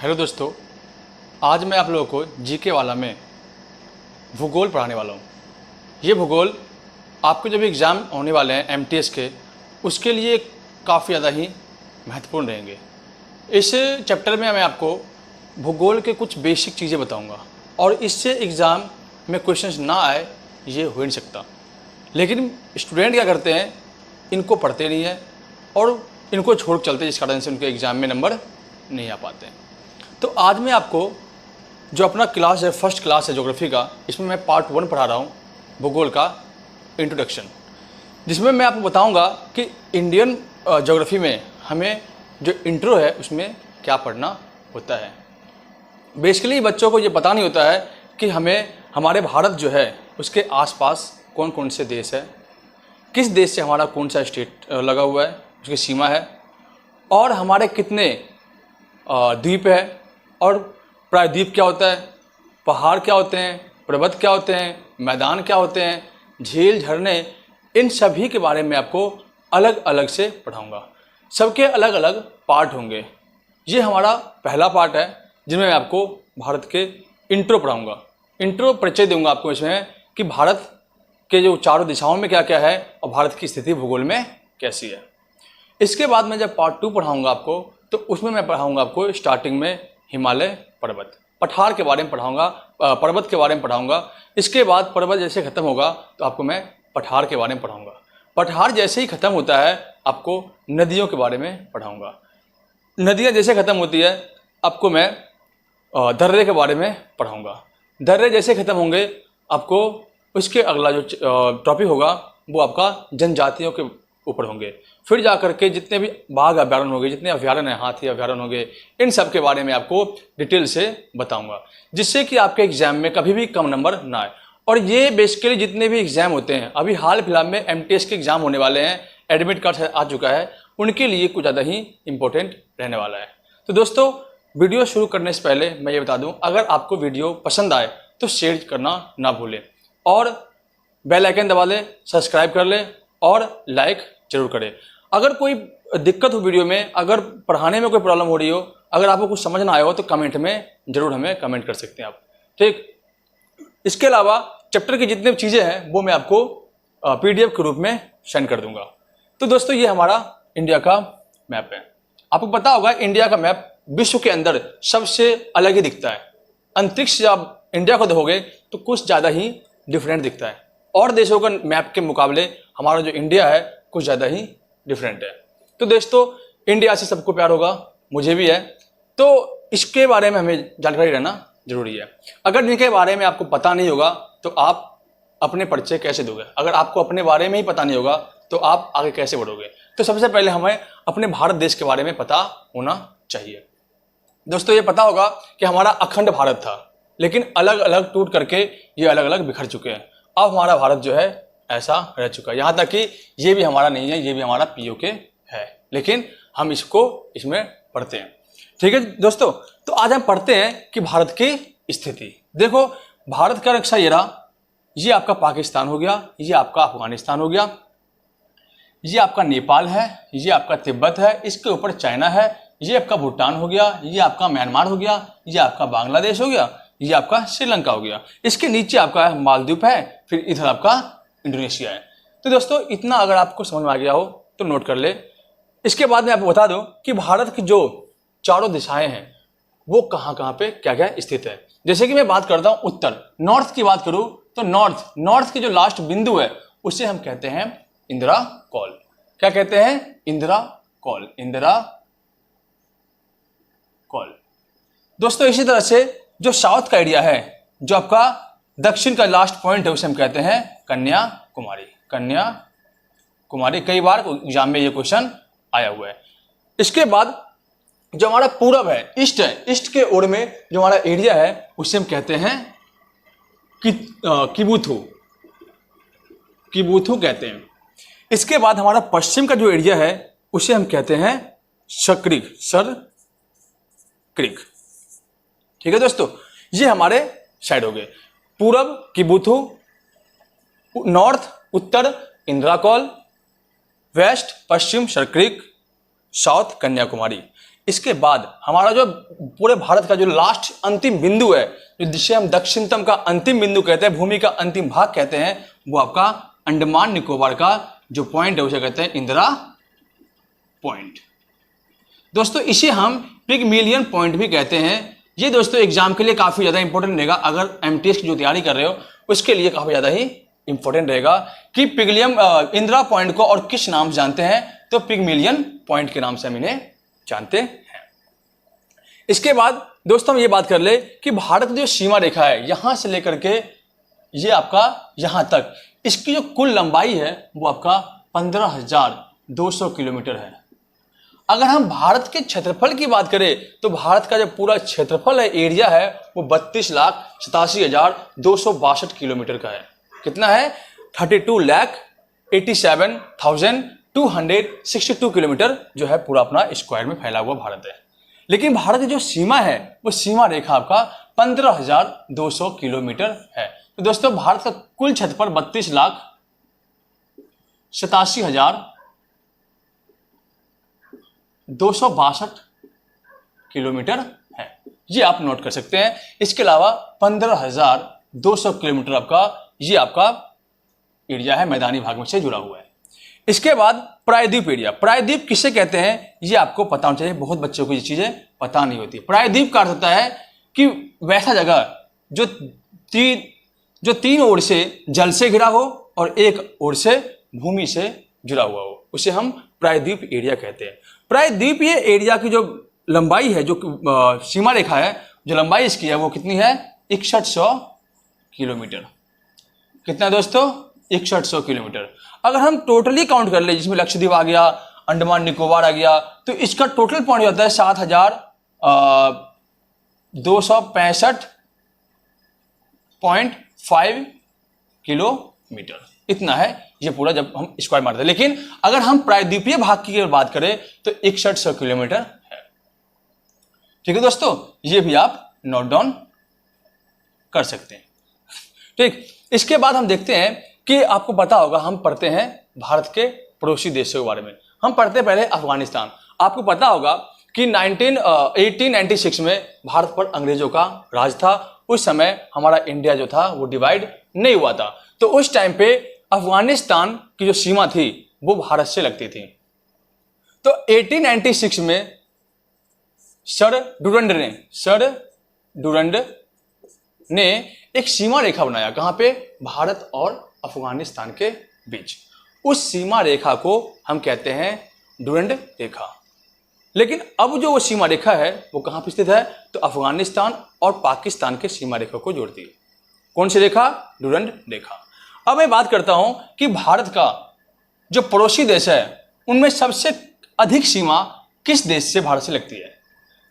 Hello दोस्तों, आज मैं आप लोगों को जीके वाला में भूगोल पढ़ाने वाला हूँ। ये भूगोल आपके जो भी एग्ज़ाम होने वाले हैं एमटीएस के, उसके लिए काफ़ी ज़्यादा ही महत्वपूर्ण रहेंगे। इस चैप्टर में मैं आपको भूगोल के कुछ बेसिक चीज़ें बताऊँगा और इससे एग्ज़ाम में क्वेश्चंस ना आए ये हो ही नहीं सकता। लेकिन स्टूडेंट क्या करते हैं, इनको पढ़ते नहीं हैं और इनको छोड़ चलते हैं, जिस कारण से उनके एग्ज़ाम में नंबर नहीं आ पाते हैं। तो आज मैं आपको जो अपना क्लास है, फर्स्ट क्लास है ज्योग्राफी का, इसमें मैं पार्ट 1 पढ़ा रहा हूँ, भूगोल का इंट्रोडक्शन, जिसमें मैं आपको बताऊंगा कि इंडियन ज्योग्राफी में हमें जो इंट्रो है उसमें क्या पढ़ना होता है। बेसिकली बच्चों को ये पता नहीं होता है कि हमें हमारे भारत जो है उसके आसपास कौन कौन से देश है, किस देश से हमारा कौन सा स्टेट लगा हुआ है, उसकी सीमा है, और हमारे कितने द्वीप है, और प्रायद्वीप क्या होता है, पहाड़ क्या होते हैं, पर्वत क्या होते हैं, मैदान क्या होते हैं, झील, झरने, इन सभी के बारे में आपको अलग अलग से पढ़ाऊंगा। सबके अलग अलग पार्ट होंगे। ये हमारा पहला पार्ट है जिसमें मैं आपको भारत के इंट्रो पढ़ाऊंगा। इंट्रो परिचय दूंगा आपको इसमें कि भारत के जो चारों दिशाओं में क्या क्या है और भारत की स्थिति भूगोल में कैसी है। इसके बाद मैं जब पार्ट 2 पढ़ाऊंगा आपको, तो उसमें मैं पढ़ाऊंगा आपको स्टार्टिंग में हिमालय पर्वत, पठार के बारे में पढ़ाऊंगा, पर्वत के बारे में पढ़ाऊंगा। इसके बाद पर्वत जैसे खत्म होगा तो आपको मैं पठार के बारे में पढ़ाऊंगा। पठार जैसे ही खत्म होता है आपको नदियों के बारे में पढ़ाऊंगा। नदियाँ जैसे खत्म होती है आपको मैं दर्रे के बारे में पढ़ाऊंगा। दर्रे जैसे खत्म होंगे आपको उसके अगला जो टॉपिक होगा वो आपका जनजातियों के ऊपर होंगे। फिर जा करके जितने भी बाघ अभ्यारण्य हो गए, जितने अभ्यारण्य हैं, हाथी अभ्यारण्य हो गए, इन सब के बारे में आपको डिटेल से बताऊंगा, जिससे कि आपके एग्जाम में कभी भी कम नंबर ना आए। और ये बेसिकली जितने भी एग्जाम होते हैं, अभी हाल फिलहाल में एमटीएस के एग्जाम होने वाले हैं, एडमिट कार्ड आ चुका है, उनके लिए कुछ ज़्यादा ही इंपॉर्टेंट रहने वाला है। तो दोस्तों, वीडियो शुरू करने से पहले मैं ये बता दूँ, अगर आपको वीडियो पसंद आए तो शेयर करना ना भूलें और बेल आइकन दबा लें, सब्सक्राइब कर लें और लाइक जरूर करें। अगर कोई दिक्कत हो वीडियो में, अगर पढ़ाने में कोई प्रॉब्लम हो रही हो, अगर आपको कुछ समझ ना आया हो तो कमेंट में जरूर हमें कमेंट कर सकते हैं आप, ठीक। इसके अलावा चैप्टर की जितनी चीज़ें हैं वो मैं आपको पीडीएफ के रूप में सेंड कर दूंगा। तो दोस्तों, ये हमारा इंडिया का मैप है। आपको पता होगा इंडिया का मैप विश्व के अंदर सबसे अलग ही दिखता है। अंतरिक्ष से आप इंडिया को देखोगे तो कुछ ज़्यादा ही डिफरेंट दिखता है, और देशों का मैप के मुकाबले हमारा जो इंडिया है कुछ ज़्यादा ही डिफरेंट है। तो दोस्तों, इंडिया से सबको प्यार होगा, मुझे भी है, तो इसके बारे में हमें जानकारी रहना जरूरी है। अगर इनके बारे में आपको पता नहीं होगा तो आप अपने परिचय कैसे दोगे? अगर आपको अपने बारे में ही पता नहीं होगा तो आप आगे कैसे बढ़ोगे? तो सबसे पहले हमें अपने भारत देश के बारे में पता होना चाहिए। दोस्तों, ये पता होगा कि हमारा अखंड भारत था, लेकिन अलग अलग टूट करके ये अलग अलग बिखर चुके हैं। अब हमारा भारत जो है ऐसा रह चुका है, यहाँ तक कि ये भी हमारा नहीं है, ये भी हमारा पीओके है, लेकिन हम इसमें पढ़ते हैं, ठीक है दोस्तों। तो आज हम पढ़ते हैं कि भारत की स्थिति। देखो, भारत का नक्शा ये रहा, ये आपका पाकिस्तान हो गया, ये आपका अफगानिस्तान हो गया, ये आपका नेपाल है, ये आपका तिब्बत है, इसके ऊपर चाइना है, ये आपका भूटान हो गया, ये आपका म्यांमार हो गया, ये आपका बांग्लादेश हो गया, ये आपका श्रीलंका हो गया, इसके नीचे आपका मालदीव है, फिर इधर आपका इंडोनेशिया है। तो दोस्तों, इतना अगर आपको समझ में आ गया हो तो नोट कर ले। इसके बाद मैं आपको बता दूं कि भारत की जो चारों दिशाएं हैं वो कहाँ कहाँ पे क्या क्या स्थित है। जैसे कि मैं बात करता हूं उत्तर, नॉर्थ की बात करूं तो नॉर्थ की जो लास्ट बिंदु है उसे हम कहते हैं इंदिरा कॉल। क्या कहते हैं? Indira call, Indira call. दोस्तों, इसी तरह से जो साउथ का एरिया है, जो आपका दक्षिण का लास्ट पॉइंट है, उसे हम कहते हैं कन्याकुमारी, कन्याकुमारी। कई बार एग्जाम में ये क्वेश्चन आया हुआ है। इसके बाद जो हमारा पूरब है, ईस्ट है, ईस्ट के ओर में जो हमारा एरिया है उसे हम कहते हैं किबुथु, किबुथु कहते हैं। इसके बाद हमारा पश्चिम का जो एरिया है उसे हम कहते हैं सरक्रिक, सरक्रिक, ठीक है दोस्तों। ये हमारे साइड हो गए, पूरब किबुथु, नॉर्थ उत्तर इंदिरा कॉल, वेस्ट पश्चिम सरक्रिक, साउथ कन्याकुमारी। इसके बाद हमारा जो पूरे भारत का जो लास्ट अंतिम बिंदु है, जो जिसे हम दक्षिणतम का अंतिम बिंदु कहते हैं, भूमि का अंतिम भाग कहते हैं, वो आपका अंडमान निकोबार का जो पॉइंट है उसे कहते हैं इंदिरा पॉइंट। दोस्तों इसे हम पिगमिलियन पॉइंट भी कहते हैं। ये दोस्तों एग्जाम के लिए काफी ज्यादा इंपॉर्टेंट रहेगा, अगर एमटीएस की जो तैयारी कर रहे हो उसके लिए काफी ज्यादा ही इंपॉर्टेंट रहेगा कि इंदिरा पॉइंट को और किस नाम से जानते हैं, तो पिगमिलियन पॉइंट के नाम से हम इन्हें जानते हैं। इसके बाद दोस्तों हम ये बात कर ले कि भारत जो सीमा रेखा है यहां से लेकर के ये आपका यहां तक, इसकी जो कुल लंबाई है वो आपका 15,200 किलोमीटर है। अगर हम भारत के क्षेत्रफल की बात करें तो भारत का जो पूरा क्षेत्रफल है, एरिया है, वो 32,87,262 किलोमीटर का है। कितना है? 32,87,262 किलोमीटर जो है पूरा अपना स्क्वायर में फैला हुआ भारत है। लेकिन भारत की जो सीमा है वो सीमा रेखा आपका 15,200 किलोमीटर है। तो दोस्तों भारत का कुल क्षेत्रफल 32,87,262 किलोमीटर है, ये आप नोट कर सकते हैं। इसके अलावा 15,200 किलोमीटर आपका ये आपका एरिया है, मैदानी भाग में से जुड़ा हुआ है। इसके बाद प्रायद्वीप एरिया। प्रायद्वीप किसे कहते हैं ये आपको पता होना चाहिए, बहुत बच्चों को ये चीजें पता नहीं होती। प्रायद्वीप का अर्थ होता है कि वैसा जगह जो तीन ओर से जल से घिरा हो और एक ओर से भूमि से जुड़ा हुआ हो, उसे हम प्रायद्वीप एरिया कहते हैं। प्रायद्वीप ये एरिया की जो लंबाई है, जो सीमा रेखा है, जो लंबाई इसकी है वो कितनी है? 6100 किलोमीटर। कितना दोस्तों? 6100 किलोमीटर। अगर हम टोटली काउंट कर ले, जिसमें लक्षद्वीप आ गया, अंडमान निकोबार आ गया, तो इसका टोटल पॉइंट होता है 7,265.5 किलोमीटर। इतना है ये पूरा जब हम स्क्वायर मारते हैं। लेकिन अगर हम प्रायद्वीपीय भाग की बात करें तो 6100 किलोमीटर है। ठीक है दोस्तों, ये भी आप नोट डाउन कर सकते हैं। ठीक, इसके बाद हम देखते हैं कि आपको पता होगा, हम पढ़ते हैं भारत के पड़ोसी देशों के बारे में। हम पढ़ते हैं पहले अफगानिस्तान। आपको पता होगा कि 1896 में भारत पर अंग्रेजों का राज था। उस समय हमारा इंडिया जो था वो डिवाइड नहीं हुआ था, तो उस टाइम पे अफगानिस्तान की जो सीमा थी वो भारत से लगती थी। तो 1896 में सर डुरंड ने एक सीमा रेखा बनाया। कहां पे? भारत और अफगानिस्तान के बीच। उस सीमा रेखा को हम कहते हैं डुरंड रेखा। लेकिन अब जो वो सीमा रेखा है वो कहां पर स्थित है? तो अफगानिस्तान और पाकिस्तान के सीमा रेखा को जोड़ती है। कौन सी रेखा? डुरंड रेखा। अब मैं बात करता हूं कि भारत का जो पड़ोसी देश है उनमें सबसे अधिक सीमा किस देश से भारत से लगती है?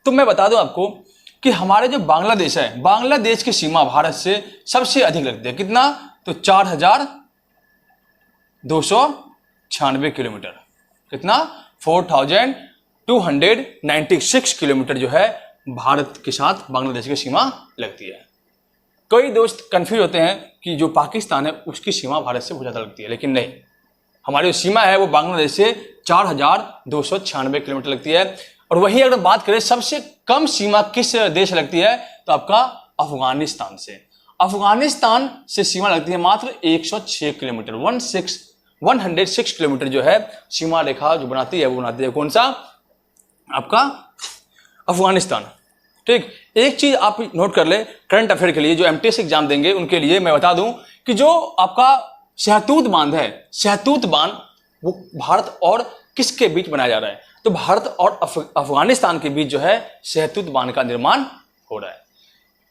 तो मैं बता दूं आपको कि हमारे जो बांग्लादेश है, बांग्लादेश की सीमा भारत से सबसे अधिक लगती है। कितना? तो 4,296 किलोमीटर। कितना? 4,296 किलोमीटर जो है भारत के साथ बांग्लादेश की सीमा लगती है। कई दोस्त कंफ्यूज होते हैं कि जो पाकिस्तान है उसकी सीमा भारत से बहुत ज्यादा लगती है, लेकिन नहीं, हमारी जो सीमा है वो बांग्लादेश से 4,296 किलोमीटर लगती है। और वही अगर बात करें सबसे कम सीमा किस देश लगती है, तो आपका अफगानिस्तान से। अफगानिस्तान से सीमा लगती है मात्र 106 किलोमीटर। 106 किलोमीटर जो है सीमा रेखा जो बनाती है वो बनाती है कौन सा? आपका अफगानिस्तान। ठीक, एक चीज आप नोट कर ले करंट अफेयर के लिए, जो एमटीएस एग्जाम देंगे उनके लिए मैं बता दूं कि जो आपका शहतूत बांध है, शहतूत बांध वो भारत और किसके बीच बनाया जा रहा है? तो भारत और अफगानिस्तान के बीच जो है शहतूत बांध का निर्माण हो रहा है।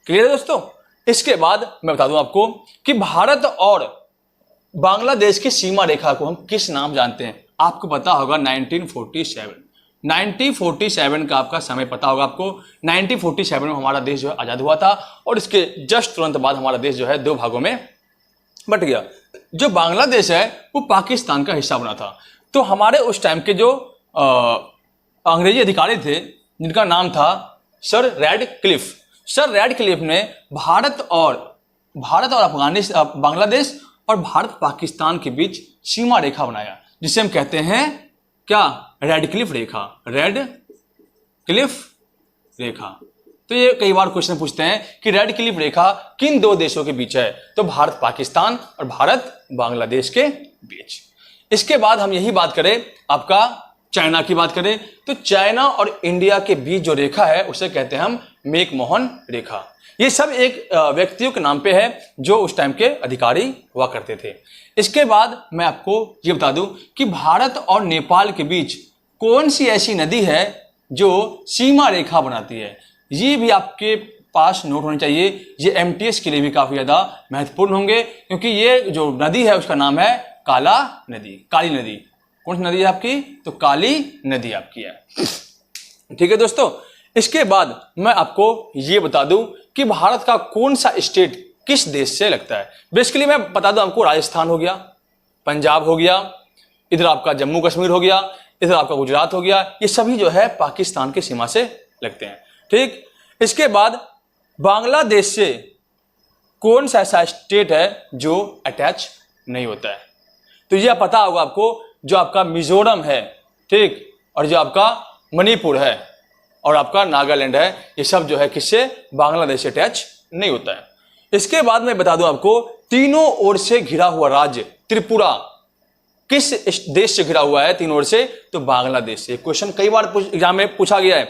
क्लियर है दोस्तों? इसके बाद मैं बता दूं आपको कि भारत और बांग्लादेश की सीमा रेखा को हम किस नाम जानते हैं? आपको पता होगा 1947 का आपका समय पता होगा आपको। 1947 में हमारा देश जो है आजाद हुआ था और इसके जस्ट तुरंत बाद हमारा देश जो है दो भागों में बट गया। जो बांग्लादेश है वो पाकिस्तान का हिस्सा बना था। तो हमारे उस टाइम के जो अंग्रेजी अधिकारी थे जिनका नाम था सर रैडक्लिफ, सर रैडक्लिफ ने भारत और अफगानिस्तान, बांग्लादेश और भारत पाकिस्तान के बीच सीमा रेखा बनाया, जिसे हम कहते हैं क्या? रैडक्लिफ रेखा। क्लिफ रेखा। तो ये कई बार क्वेश्चन पूछते हैं कि रेड क्लिफ रेखा किन दो देशों के बीच है, तो भारत पाकिस्तान और भारत बांग्लादेश के बीच। इसके बाद हम यही बात करें आपका चाइना की बात करें, तो चाइना और इंडिया के बीच जो रेखा है उसे कहते हैं हम मैकमोहन रेखा। ये सब एक व्यक्तियों के नाम पे है जो उस टाइम के अधिकारी हुआ करते थे। इसके बाद मैं आपको ये बता दूं कि भारत और नेपाल के बीच कौन सी ऐसी नदी है जो सीमा रेखा बनाती है, ये भी आपके पास नोट होना चाहिए। ये एमटीएस के लिए भी काफी ज्यादा महत्वपूर्ण होंगे, क्योंकि ये जो नदी है उसका नाम है काला नदी, काली नदी। कौन सी नदी है आपकी, तो काली नदी आपकी है। ठीक है दोस्तों, इसके बाद मैं आपको ये बता दूं कि भारत का कौन सा स्टेट किस देश से लगता है। बेसिकली मैं बता दूं आपको, राजस्थान हो गया, पंजाब हो गया, इधर आपका जम्मू कश्मीर हो गया, इधर आपका गुजरात हो गया, ये सभी जो है पाकिस्तान की सीमा से लगते हैं। ठीक, इसके बाद बांग्लादेश से कौन सा ऐसा स्टेट है जो अटैच नहीं होता है, तो यह पता होगा आपको, जो आपका मिजोरम है, ठीक, और जो आपका मणिपुर है और आपका नागालैंड है, ये सब जो है किससे, बांग्लादेश से अटैच नहीं होता है। इसके बाद मैं बता दूं आपको, तीनों ओर से घिरा हुआ राज्य त्रिपुरा किस देश से घिरा हुआ है तीनों ओर से, तो बांग्लादेश से। क्वेश्चन कई बार एग्जाम में पूछा गया है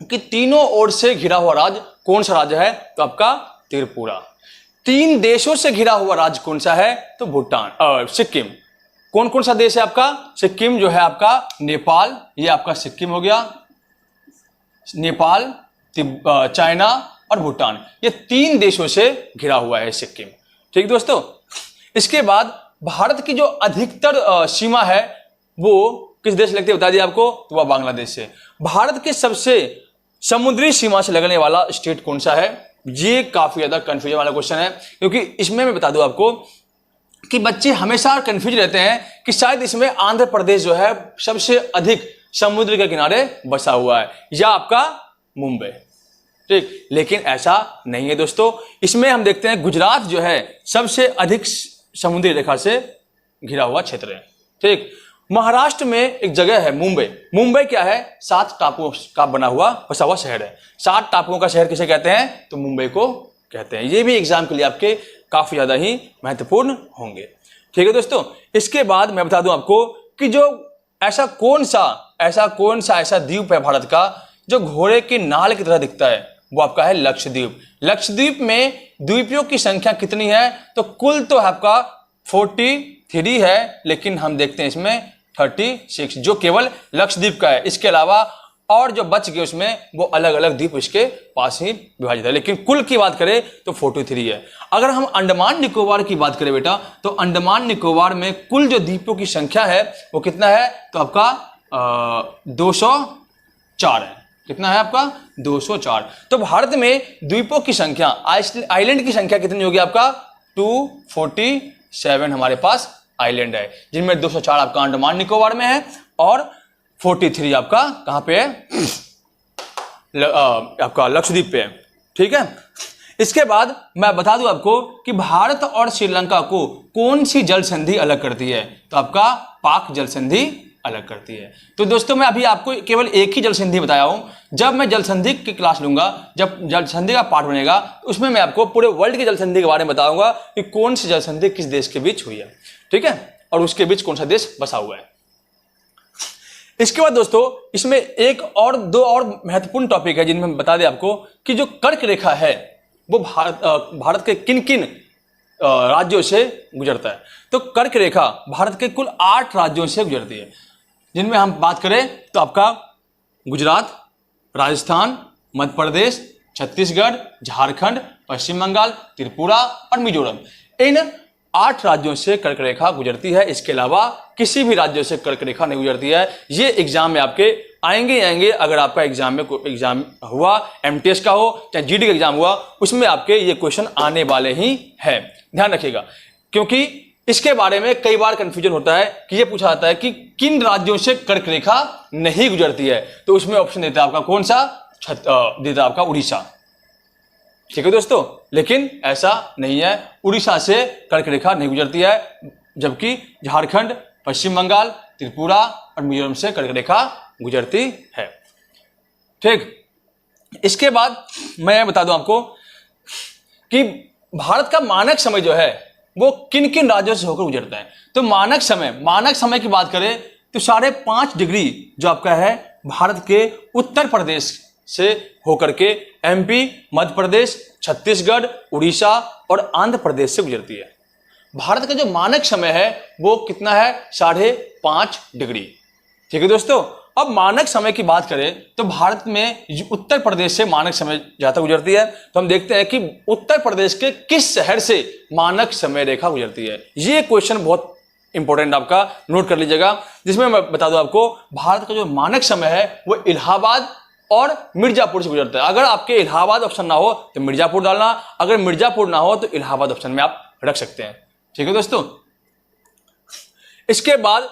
कि तीनों ओर से घिरा हुआ राज्य कौन सा राज्य है, तो आपका त्रिपुरा। तीन देशों से घिरा हुआ राज्य कौन सा है, तो भूटान, सिक्किम। कौन कौन सा देश है आपका, सिक्किम जो है आपका, नेपाल, ये आपका सिक्किम हो गया, नेपाल, चाइना और भूटान, ये तीन देशों से घिरा हुआ है सिक्किम। ठीक दोस्तों, इसके बाद भारत की जो अधिकतर सीमा है वो किस देश से लगती है बता दिया आपको, तो वह बांग्लादेश से। भारत के सबसे समुद्री सीमा से लगने वाला स्टेट कौन सा है, ये काफी ज्यादा कंफ्यूजन वाला क्वेश्चन है, क्योंकि इसमें मैं बता दूं आपको कि बच्चे हमेशा कंफ्यूज रहते हैं कि शायद इसमें आंध्र प्रदेश जो है सबसे अधिक समुद्र के किनारे बसा हुआ है, या आपका मुंबई। ठीक, लेकिन ऐसा नहीं है दोस्तों। इसमें हम देखते हैं गुजरात जो है सबसे अधिक समुद्री रेखा से घिरा हुआ क्षेत्र है। ठीक, महाराष्ट्र में एक जगह है मुंबई। मुंबई क्या है, 7 टापुओं का बना हुआ बसा हुआ शहर है। 7 टापुओं का शहर किसे कहते हैं, तो मुंबई को कहते हैं। ये भी एग्जाम के लिए आपके काफी ज्यादा ही महत्वपूर्ण होंगे। ठीक है दोस्तों, इसके बाद मैं बता दूं आपको कि जो ऐसा कौन सा द्वीप है भारत का जो घोड़े की नाल की तरह दिखता है, वो आपका है लक्षद्वीप। लक्षद्वीप में द्वीपों की संख्या कितनी है, तो कुल तो आपका 43 है, लेकिन हम देखते हैं इसमें 36 जो केवल लक्षद्वीप का है। इसके अलावा और जो बच गए उसमें वो अलग अलग द्वीप इसके पास ही विभाजित है, लेकिन कुल की बात करें तो 43 है। अगर हम अंडमान निकोबार की बात करें बेटा, तो अंडमान निकोबार में कुल जो द्वीपों की संख्या है वो कितना है, तो आपका 204 है। कितना है आपका, 204। तो भारत में द्वीपों की संख्या, आइलैंड की संख्या कितनी होगी आपका, 247 हमारे पास आइलैंड है, जिनमें 204 आपका अंडमान निकोबार में है और 43 आपका कहां पे है, आपका लक्षद्वीप पे है। ठीक है, इसके बाद मैं बता दूं आपको कि भारत और श्रीलंका को कौन सी जल संधि अलग करती है, तो आपका पाक जल संधि अलग करती है। तो दोस्तों मैं अभी आपको केवल एक ही जल संधि बताया हूं। जब मैं जल संधि की क्लास लूंगा, जब जल संधि का पार्ट बनेगा, उसमें मैं आपको पूरे वर्ल्ड की जल संधि के बारे में बताऊंगा कि कौन सी जल संधि किस देश के बीच हुई है। ठीक है, और उसके बीच कौन सा देश बसा हुआ है। इसके बाद दोस्तों इसमें दो और महत्वपूर्ण टॉपिक है जिनमें हम बता दें आपको कि जो कर्क रेखा है वो भारत के किन किन राज्यों से गुजरता है। तो कर्क रेखा भारत के कुल 8 राज्यों से गुजरती है, जिनमें हम बात करें तो आपका गुजरात, राजस्थान, मध्य प्रदेश, छत्तीसगढ़, झारखंड, पश्चिम बंगाल, त्रिपुरा और मिजोरम। इन 8 राज्यों से कर्क रेखा गुजरती है। इसके अलावा किसी भी राज्य से कर्क रेखा नहीं गुजरती है। ये एग्जाम में आपके आएंगे। अगर आपका एग्जाम में कोई एग्जाम हुआ, एमटीएस का हो चाहे जीडी का एग्जाम हुआ, उसमें आपके ये क्वेश्चन आने वाले ही है, ध्यान रखिएगा। क्योंकि इसके बारे में कई बार कंफ्यूजन होता है कि ये पूछा जाता है कि किन राज्यों से कर्क रेखा नहीं गुजरती है, तो उसमें ऑप्शन देता है आपका कौन सा, देता है आपका उड़ीसा। ठीक है दोस्तों, लेकिन ऐसा नहीं है, उड़ीसा से कर्क रेखा नहीं गुजरती है, जबकि झारखंड, पश्चिम बंगाल, त्रिपुरा और मिजोरम से कर्क रेखा गुजरती है। ठीक। इसके बाद मैं बता दूं आपको कि भारत का मानक समय जो है वो किन किन राज्यों से होकर गुजरता है। तो मानक समय की बात करें तो 5.5 डिग्री जो आपका है भारत के उत्तर प्रदेश से होकर के एमपी, मध्य प्रदेश, छत्तीसगढ़, उड़ीसा और आंध्र प्रदेश से गुजरती है। भारत का जो मानक समय है वो कितना है? 5.5 डिग्री। ठीक है दोस्तों। अब मानक समय की बात करें तो भारत में उत्तर प्रदेश से मानक समय ज्यादा गुजरती है। तो हम देखते हैं कि उत्तर प्रदेश के किस शहर से मानक समय रेखा गुजरती है। ये क्वेश्चन बहुत इंपॉर्टेंट आपका नोट कर लीजिएगा, जिसमें मैं बता दूं आपको भारत का जो मानक समय है वो इलाहाबाद और मिर्जापुर से गुजरता है। अगर आपके इलाहाबाद ऑप्शन ना हो तो मिर्जापुर डालना, अगर मिर्जापुर ना हो तो इलाहाबाद ऑप्शन में आप रख सकते हैं। ठीक है दोस्तों। इसके बाद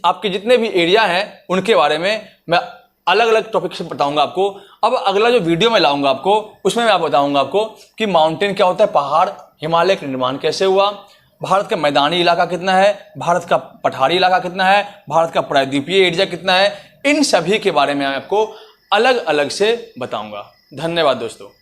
आपके जितने भी एरिया हैं उनके बारे में मैं अलग अलग टॉपिक से बताऊंगा आपको। अब अगला जो वीडियो मैं लाऊंगा आपको उसमें मैं बताऊंगा आपको कि माउंटेन क्या होता है, पहाड़, हिमालय का निर्माण कैसे हुआ, भारत का मैदानी इलाका कितना है, भारत का पठारी इलाका कितना है, भारत का प्रायद्वीपीय एरिया कितना है, इन सभी के बारे में मैं आपको अलग अलग से बताऊंगा। धन्यवाद दोस्तों।